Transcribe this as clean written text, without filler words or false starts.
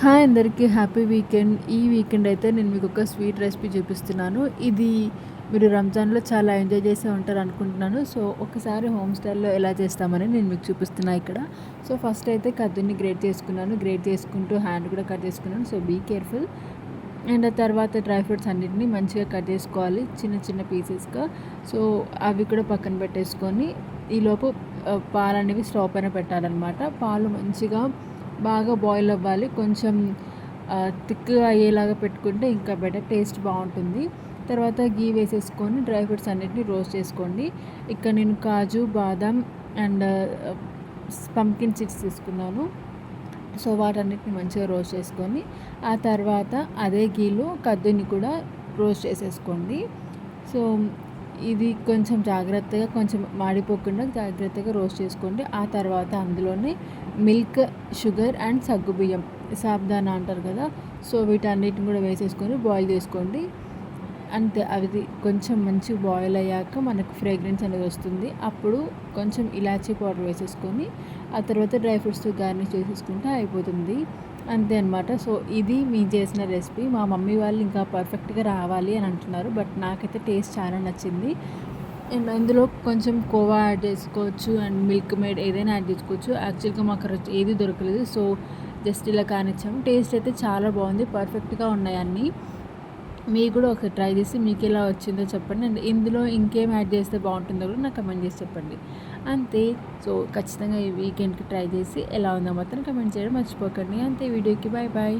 Hi అందరికీ happy weekend. ఈ weekend అయితే నేను మీకు ఒక స్వీట్ రెసిపీ చూపిస్తున్నాను. ఇది మీరు రంజాన్‌లో చాలా ఎంజాయ్ చేసే ఉంటారు అనుకుంటున్నాను. సో, ఒకసారి హోమ్ స్టైల్‌లో ఎలా చేస్తామని నేను మీకు చూపిస్తున్నా ఇక్కడ. సో, ఫస్ట్ అయితే కద్దుని గ్రేట్ చేసుకున్నాను. గ్రేట్ చేసుకుంటూ హ్యాండ్ కూడా కట్ చేసుకున్నాను. So, be careful. అండ్ ఆ తర్వాత డ్రై ఫ్రూట్స్ అన్నిటిని మంచిగా కట్ చేసుకోవాలి చిన్న చిన్న పీసెస్‌గా. సో, అవి కూడా పక్కన పెట్టేసుకొని ఈలోపు పాలనేవి స్టవ్ పైన పెట్టాలన్నమాట. పాలు మంచిగా బాగా బాయిల్ అవ్వాలి. కొంచెం థిక్‌గా అయ్యేలాగా పెట్టుకుంటే ఇంకా బెటర్ టేస్ట్ బావుంటుంది. తర్వాత ఘీ వేసేసుకొని డ్రై ఫ్రూట్స్ అన్నిటిని రోస్ట్ చేసుకోండి. ఇక్కడ నేను కాజు, బాదాం అండ్ పంప్కిన్ సీడ్స్ తీసుకున్నాను. సో, వాటన్నిటిని మంచిగా రోస్ట్ చేసుకొని ఆ తర్వాత అదే ఘీలో కద్దుని కూడా రోస్ట్ చేసేసుకోండి. సో, ఇది కొంచెం జాగ్రత్తగా కొంచెం మాడిపోకుండా జాగ్రత్తగా రోస్ట్ చేసుకోండి. ఆ తర్వాత అందులోనే మిల్క్, షుగర్ అండ్ సగ్గుబియ్యం, సాబ్దానా అంటారు కదా! సో, వీటన్నిటిని కూడా వేసేసుకొని బాయిల్ చేసుకోండి. అంతే. అది కొంచెం మంచిగా బాయిల్ అయ్యాక మనకు ఫ్రేగ్రెన్స్ అనేది వస్తుంది. అప్పుడు కొంచెం ఇలాచీ పౌడర్ వేసేసుకొని ఆ తర్వాత డ్రై ఫ్రూట్స్‌తో గార్నిష్ చేసేసుకుంటే అయిపోతుంది. అంతే అనమాట. సో, ఇది మేము చేసిన రెసిపీ. మా మమ్మీ వాళ్ళు ఇంకా పర్ఫెక్ట్‌గా రావాలి అని అంటున్నారు. బట్ నాకైతే టేస్ట్ చాలా నచ్చింది. అండ్ అందులో కొంచెం కోవా యాడ్ చేసుకోవచ్చు అండ్ మిల్క్ మేడ్ ఏదైనా యాడ్ చేసుకోవచ్చు. యాక్చువల్‌గా మాకు ఏది దొరకలేదు. సో, జస్ట్ ఇలా కానిచ్చాము. టేస్ట్ అయితే చాలా బాగుంది. పర్ఫెక్ట్‌గా ఉన్నాయి అన్నీ. మీరు కూడా ఒకసారి ట్రై చేసి మీకు ఎలా వచ్చిందో చెప్పండి. అండ్ ఇందులో ఇంకేం యాడ్ చేస్తే బాగుంటుందో కూడా నాకు కమెంట్ చేసి చెప్పండి. అంతే. సో, ఖచ్చితంగా ఈ వీకెండ్‌కి ట్రై చేసి ఎలా ఉందో మాత్రం కమెంట్ చేయడం మర్చిపోకండి. అంతే. వీడియోకి బాయ్ బాయ్.